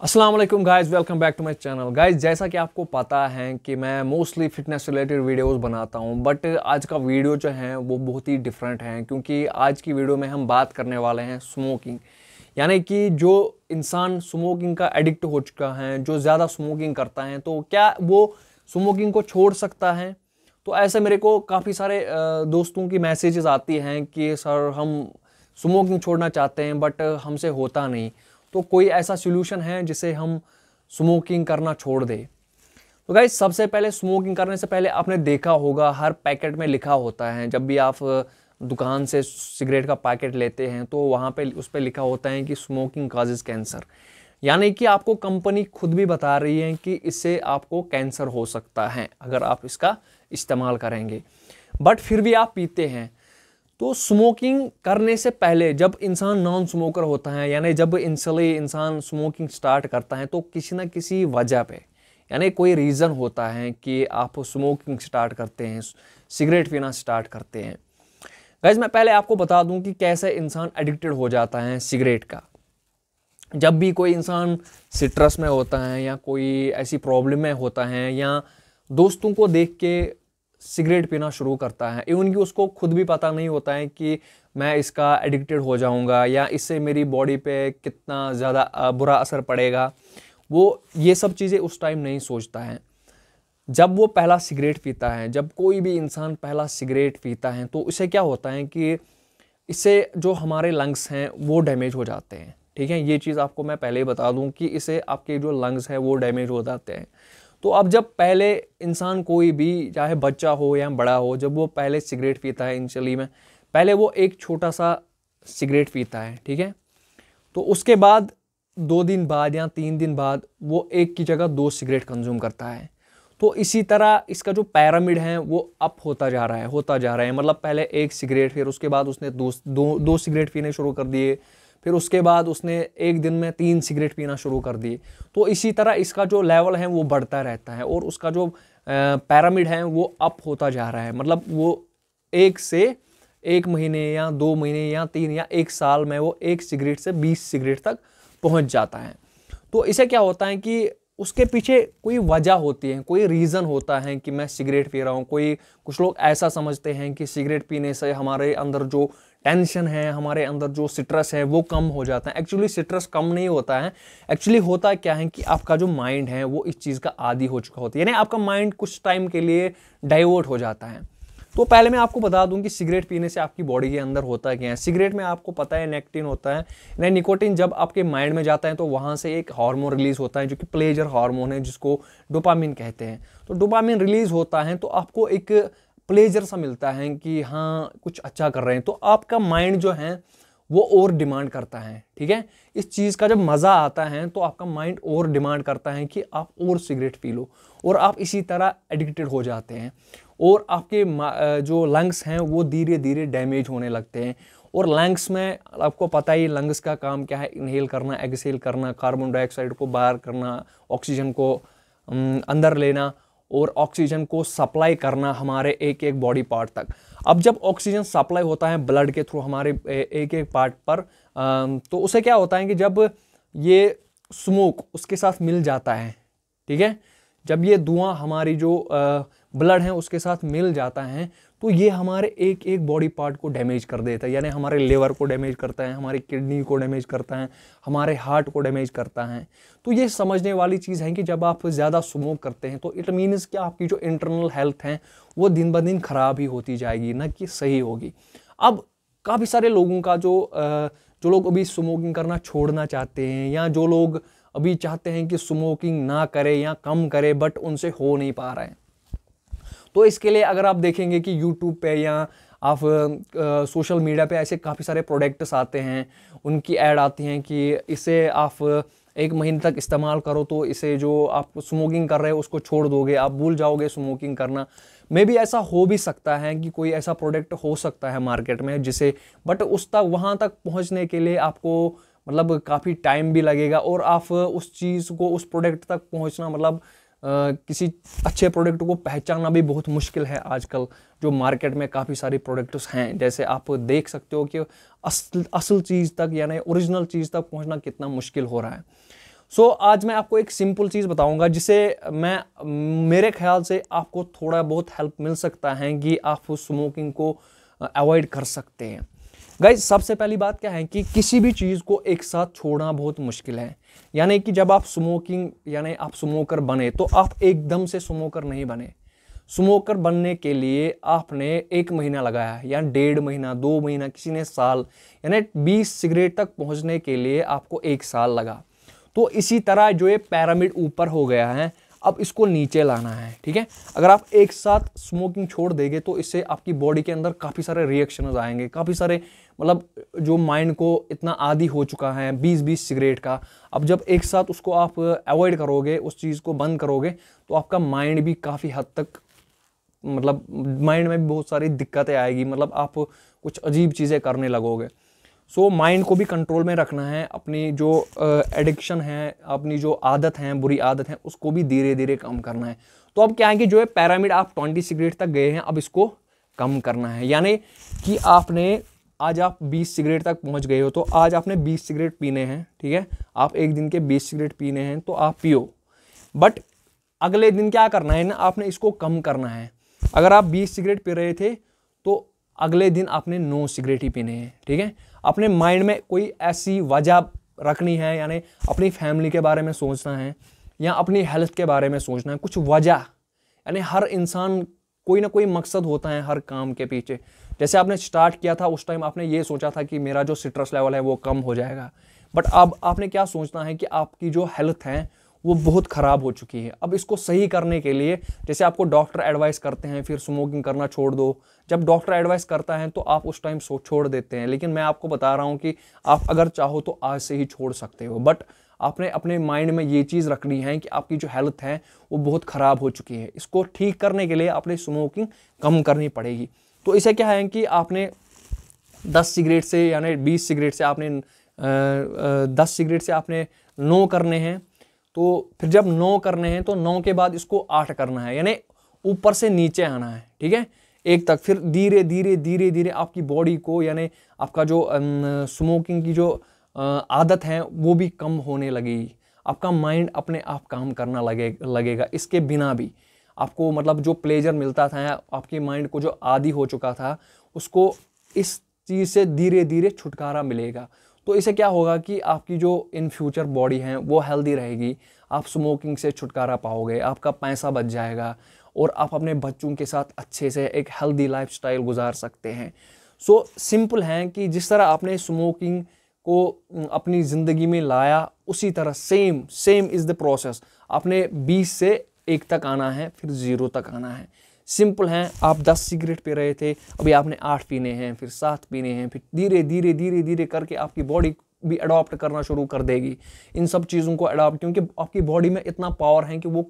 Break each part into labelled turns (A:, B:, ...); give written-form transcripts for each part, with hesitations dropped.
A: अस्सलाम वालेकुम guys, welcome back to my channel. Guys, जैसा कि आपको पता है कि मैं मोस्टली फिटनेस रिलेटेड वीडियोस बनाता हूं, बट आज का वीडियो जो है वो बहुत ही डिफरेंट है क्योंकि आज की वीडियो में हम बात करने वाले हैं स्मोकिंग। यानी कि जो इंसान स्मोकिंग का एडिक्ट हो चुका है, जो ज़्यादा स्मोकिंग करता है, तो क्या वो स्मोकिंग को छोड़ सकता है। तो ऐसे मेरे को काफ़ी सारे दोस्तों की मैसेजेस आती हैं कि सर हम स्मोकिंग छोड़ना चाहते हैं बट हमसे होता नहीं, तो कोई ऐसा सॉल्यूशन है जिसे हम स्मोकिंग करना छोड़ दे। तो गाइस, सबसे पहले स्मोकिंग करने से पहले आपने देखा होगा हर पैकेट में लिखा होता है, जब भी आप दुकान से सिगरेट का पैकेट लेते हैं तो वहाँ पे उस पर लिखा होता है कि स्मोकिंग काजेज कैंसर। यानी कि आपको कंपनी खुद भी बता रही है कि इससे आपको कैंसर हो सकता है अगर आप इसका इस्तेमाल करेंगे, बट फिर भी आप पीते हैं। तो स्मोकिंग करने से पहले जब इंसान नॉन स्मोकर होता है, यानी जब इंसान स्मोकिंग स्टार्ट करता है, तो किसी ना किसी वजह पे, यानी कोई रीज़न होता है कि आप स्मोकिंग स्टार्ट करते हैं, सिगरेट पीना स्टार्ट करते हैं। गाइस, मैं पहले आपको बता दूं कि कैसे इंसान एडिक्टेड हो जाता है सिगरेट का। जब भी कोई इंसान स्ट्रेस में होता है या कोई ऐसी प्रॉब्लम में होता है या दोस्तों को देख के सिगरेट पीना शुरू करता है, इवन कि उसको खुद भी पता नहीं होता है कि मैं इसका एडिक्टेड हो जाऊंगा या इससे मेरी बॉडी पे कितना ज़्यादा बुरा असर पड़ेगा, वो ये सब चीज़ें उस टाइम नहीं सोचता है। जब वो पहला सिगरेट पीता है, जब कोई भी इंसान पहला सिगरेट पीता है, तो इससे क्या होता है कि इससे जो हमारे लंग्स हैं वो डैमेज हो जाते हैं। ठीक है, ये चीज़ आपको मैं पहले ही बता दूं कि इससे आपके जो लंग्स हैं वो डैमेज हो जाते हैं। तो अब जब पहले इंसान कोई भी, चाहे बच्चा हो या बड़ा हो, जब वो पहले सिगरेट पीता है, इनिशियली में पहले वो एक छोटा सा सिगरेट पीता है, ठीक है, तो उसके बाद 2 दिन बाद या 3 दिन बाद वो एक की जगह 2 सिगरेट कंज्यूम करता है। तो इसी तरह इसका जो पैरामिड है वो अप होता जा रहा है। मतलब पहले एक सिगरेट, फिर उसके बाद उसने दो सिगरेट पीने शुरू कर दिए, फिर उसके बाद उसने एक दिन में 3 सिगरेट पीना शुरू कर दिए। तो इसी तरह इसका जो लेवल है वो बढ़ता रहता है और उसका जो पैरामिड है वो अप होता जा रहा है। मतलब वो 1 महीने या 2 महीने या 3 या 1 साल में वो 1 सिगरेट से 20 सिगरेट तक पहुंच जाता है। तो इसे क्या होता है कि उसके पीछे कोई वजह होती है, कोई रीज़न होता है कि मैं सिगरेट पी रहा हूँ। कुछ लोग ऐसा समझते हैं कि सिगरेट पीने से हमारे अंदर जो टेंशन है, हमारे अंदर जो स्ट्रेस है वो कम हो जाता है। एक्चुअली स्ट्रेस कम नहीं होता है। एक्चुअली होता क्या है कि आपका जो माइंड है वो इस चीज़ का आदी हो चुका होता है, यानी आपका माइंड कुछ टाइम के लिए डाइवर्ट हो जाता है। तो पहले मैं आपको बता दूं कि सिगरेट पीने से आपकी बॉडी के अंदर होता क्या है। सिगरेट में आपको पता है निकोटीन होता है। निकोटीन जब आपके माइंड में जाता है तो वहाँ से एक हार्मोन रिलीज होता है जो कि प्लेजर हार्मोन है, जिसको डोपामिन कहते हैं। तो डोपामिन रिलीज होता है तो आपको एक प्लेजर सा मिलता है कि हाँ कुछ अच्छा कर रहे हैं, तो आपका माइंड जो है वो और डिमांड करता है। ठीक है, इस चीज़ का जब मज़ा आता है तो आपका माइंड और डिमांड करता है कि आप और सिगरेट पी लो, और आप इसी तरह एडिक्टेड हो जाते हैं और आपके जो लंग्स हैं वो धीरे धीरे डैमेज होने लगते हैं। और लंग्स में आपको पता ही लंग्स का काम क्या है, इनहेल करना, एक्सहेल करना, कार्बन डाइऑक्साइड को बाहर करना, ऑक्सीजन को अंदर लेना और ऑक्सीजन को सप्लाई करना हमारे एक एक बॉडी पार्ट तक। अब जब ऑक्सीजन सप्लाई होता है ब्लड के थ्रू हमारे एक एक पार्ट पर, तो उसे क्या होता है कि जब ये स्मोक उसके साथ मिल जाता है, ठीक है, जब ये धुआं हमारी जो ब्लड है उसके साथ मिल जाता है, तो ये हमारे एक एक बॉडी पार्ट को डैमेज कर देता है। यानी हमारे लिवर को डैमेज करता है, हमारी किडनी को डैमेज करता है, हमारे हार्ट को डैमेज करता है। तो ये समझने वाली चीज़ है कि जब आप ज़्यादा स्मोक करते हैं तो इट मीन्स कि आपकी जो इंटरनल हेल्थ है वो दिन ब दिन खराब ही होती जाएगी, ना कि सही होगी। अब काफ़ी सारे लोगों का जो लोग अभी स्मोकिंग करना छोड़ना चाहते हैं, या जो लोग अभी चाहते हैं कि स्मोकिंग ना करे या कम करे, बट उनसे हो नहीं पा रहा है, तो इसके लिए अगर आप देखेंगे कि यूट्यूब पे या आप सोशल मीडिया पे ऐसे काफ़ी सारे प्रोडक्ट्स आते हैं, उनकी ऐड आती हैं कि इसे आप 1 महीने तक इस्तेमाल करो तो इसे जो आप स्मोकिंग कर रहे हो उसको छोड़ दोगे, आप भूल जाओगे स्मोकिंग करना। मे भी ऐसा हो भी सकता है कि कोई ऐसा प्रोडक्ट हो सकता है मार्केट में जिसे, बट उस तक वहाँ तक पहुँचने के लिए आपको मतलब काफ़ी टाइम भी लगेगा, और आप उस चीज़ को, उस प्रोडक्ट तक पहुँचना, मतलब किसी अच्छे प्रोडक्ट को पहचानना भी बहुत मुश्किल है आजकल। जो मार्केट में काफ़ी सारी प्रोडक्ट्स हैं, जैसे आप देख सकते हो कि असल चीज़ तक, यानी ओरिजिनल चीज़ तक पहुंचना कितना मुश्किल हो रहा है। सो आज मैं आपको एक सिंपल चीज़ बताऊंगा जिसे मेरे ख्याल से आपको थोड़ा बहुत हेल्प मिल सकता है कि आप स्मोकिंग को अवॉइड कर सकते हैं। गाइज सबसे पहली बात क्या है कि किसी भी चीज़ को एक साथ छोड़ना बहुत मुश्किल है। यानी कि जब आप आप स्मोकर बने तो आप एकदम से स्मोकर नहीं बने। स्मोकर बनने के लिए आपने 1 महीना लगाया या 1.5 महीना, 2 महीना, किसी ने साल, यानी 20 सिगरेट तक पहुंचने के लिए आपको 1 साल लगा। तो इसी तरह जो ये पिरामिड ऊपर हो गया है, अब इसको नीचे लाना है। ठीक है, अगर आप एक साथ स्मोकिंग छोड़ देंगे तो इससे आपकी बॉडी के अंदर काफ़ी सारे रिएक्शंस आएंगे, काफ़ी सारे मतलब जो माइंड को इतना आदी हो चुका है 20-20 सिगरेट का, अब जब एक साथ उसको आप अवॉइड करोगे, उस चीज़ को बंद करोगे, तो आपका माइंड भी काफ़ी हद तक मतलब माइंड में भी बहुत सारी दिक्कतें आएगी, मतलब आप कुछ अजीब चीज़ें करने लगोगे। सो माइंड को भी कंट्रोल में रखना है, अपनी जो एडिक्शन है, अपनी जो आदत है, बुरी आदत है, उसको भी धीरे धीरे कम करना है। तो अब क्या है कि जो है पिरामिड आप 20 सिगरेट तक गए हैं, अब इसको कम करना है। यानी कि आज आप 20 सिगरेट तक पहुंच गए हो, तो आज आपने 20 सिगरेट पीने हैं। ठीक है, आप एक दिन के 20 सिगरेट पीने हैं तो आप पियो, बट अगले दिन क्या करना है ना, आपने इसको कम करना है। अगर आप 20 सिगरेट पी रहे थे तो अगले दिन आपने 9 सिगरेट ही पीने हैं। ठीक है, अपने माइंड में कोई ऐसी वजह रखनी है, यानी अपनी फैमिली के बारे में सोचना है या अपनी हेल्थ के बारे में सोचना है, कुछ वजह। यानी हर इंसान कोई ना कोई मकसद होता है हर काम के पीछे। जैसे आपने स्टार्ट किया था उस टाइम आपने ये सोचा था कि मेरा जो स्ट्रेस लेवल है वो कम हो जाएगा, बट अब आपने क्या सोचना है कि आपकी जो हेल्थ है वो बहुत ख़राब हो चुकी है। अब इसको सही करने के लिए जैसे आपको डॉक्टर एडवाइस करते हैं फिर स्मोकिंग करना छोड़ दो, जब डॉक्टर एडवाइस करता है तो आप उस टाइम छोड़ देते हैं, लेकिन मैं आपको बता रहा हूँ कि आप अगर चाहो तो आज से ही छोड़ सकते हो। बट आपने अपने माइंड में ये चीज़ रखनी है कि आपकी जो हेल्थ है वो बहुत ख़राब हो चुकी है। इसको ठीक करने के लिए आपने स्मोकिंग कम करनी पड़ेगी। तो इसे क्या है कि आपने 10 सिगरेट से यानी 20 सिगरेट से आपने 10 सिगरेट से आपने 9 करने हैं। तो फिर जब 9 करने हैं तो 9 के बाद इसको 8 करना है, यानी ऊपर से नीचे आना है। ठीक है, 1 तक, फिर धीरे धीरे धीरे धीरे आपकी बॉडी को, यानी आपका जो स्मोकिंग की जो आदत है वो भी कम होने लगेगी। आपका माइंड अपने आप काम करना लगेगा। इसके बिना भी आपको मतलब जो प्लेजर मिलता था, आपके माइंड को जो आदी हो चुका था, उसको इस चीज़ से धीरे धीरे छुटकारा मिलेगा। तो इससे क्या होगा कि आपकी जो इन फ्यूचर बॉडी है वो हेल्दी रहेगी, आप स्मोकिंग से छुटकारा पाओगे, आपका पैसा बच जाएगा और आप अपने बच्चों के साथ अच्छे से एक हेल्दी लाइफस्टाइल गुजार सकते हैं। सो सिंपल है कि जिस तरह आपने स्मोकिंग को अपनी ज़िंदगी में लाया, उसी तरह सेम इज़ द प्रोसेस। आपने 20 से 1 तक आना है, फिर 0 तक आना है। सिंपल है, आप 10 सिगरेट पी रहे थे, अभी आपने 8 पीने हैं, फिर 7 पीने हैं, फिर धीरे धीरे धीरे धीरे करके आपकी बॉडी भी अडॉप्ट करना शुरू कर देगी इन सब चीज़ों को अडॉप्ट, क्योंकि आपकी बॉडी में इतना पावर है कि वो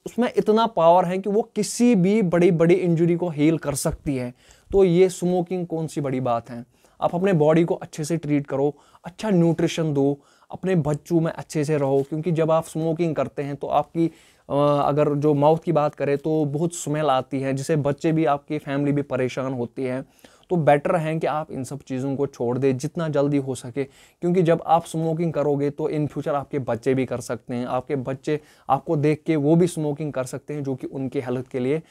A: उसमें इतना पावर है कि वो किसी भी बड़ी बड़ी इंजरी को हील कर सकती है। तो ये स्मोकिंग कौन सी बड़ी बात है। आप अपने बॉडी को अच्छे से ट्रीट करो, अच्छा न्यूट्रिशन दो, अपने बच्चों में अच्छे से रहो, क्योंकि जब आप स्मोकिंग करते हैं तो आपकी अगर जो माउथ की बात करें तो बहुत स्मेल आती है, जिससे बच्चे भी, आपकी फैमिली भी परेशान होती है। तो बेटर है कि आप इन सब चीज़ों को छोड़ दें जितना जल्दी हो सके, क्योंकि जब आप स्मोकिंग करोगे तो इन फ्यूचर आपके बच्चे भी कर सकते हैं, आपके बच्चे आपको देख के वो भी स्मोकिंग कर सकते हैं, जो कि उनकी हेल्थ के लिए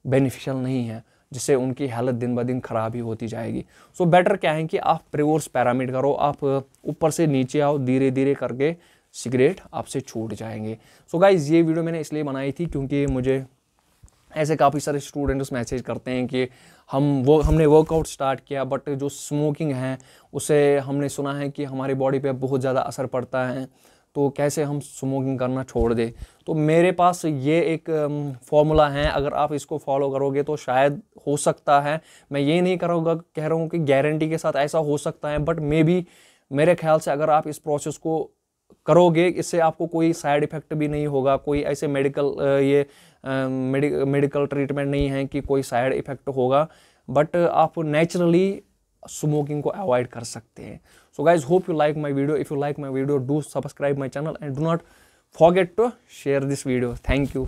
A: बेनिफिशियल नहीं है, जिससे उनकी हालत दिन ब दिन ख़राब ही होती जाएगी। सो बेटर क्या है कि आप रिवर्स पिरामिड करो, आप ऊपर से नीचे आओ, धीरे धीरे करके सिगरेट आपसे छूट जाएंगे। सो गाइज ये वीडियो मैंने इसलिए बनाई थी क्योंकि मुझे ऐसे काफ़ी सारे स्टूडेंट्स मैसेज करते हैं कि हमने वर्कआउट स्टार्ट किया, बट जो स्मोकिंग है उससे हमने सुना है कि हमारी बॉडी पे बहुत ज़्यादा असर पड़ता है, तो कैसे हम स्मोकिंग करना छोड़ दें। तो मेरे पास ये एक फॉर्मूला है, अगर आप इसको फॉलो करोगे तो शायद हो सकता है, मैं ये नहीं कह रहा हूँ कि गारंटी के साथ ऐसा हो सकता है, बट मेरे ख्याल से अगर आप इस प्रोसेस को करोगे, इससे आपको कोई साइड इफ़ेक्ट भी नहीं होगा, कोई ऐसे मेडिकल ट्रीटमेंट नहीं है कि कोई साइड इफ़ेक्ट होगा, बट आप नेचुरली स्मोकिंग को अवॉइड कर सकते हैं। So guys hope you like my video. If you like my video, do subscribe my channel and do not forget to share this video. Thank you.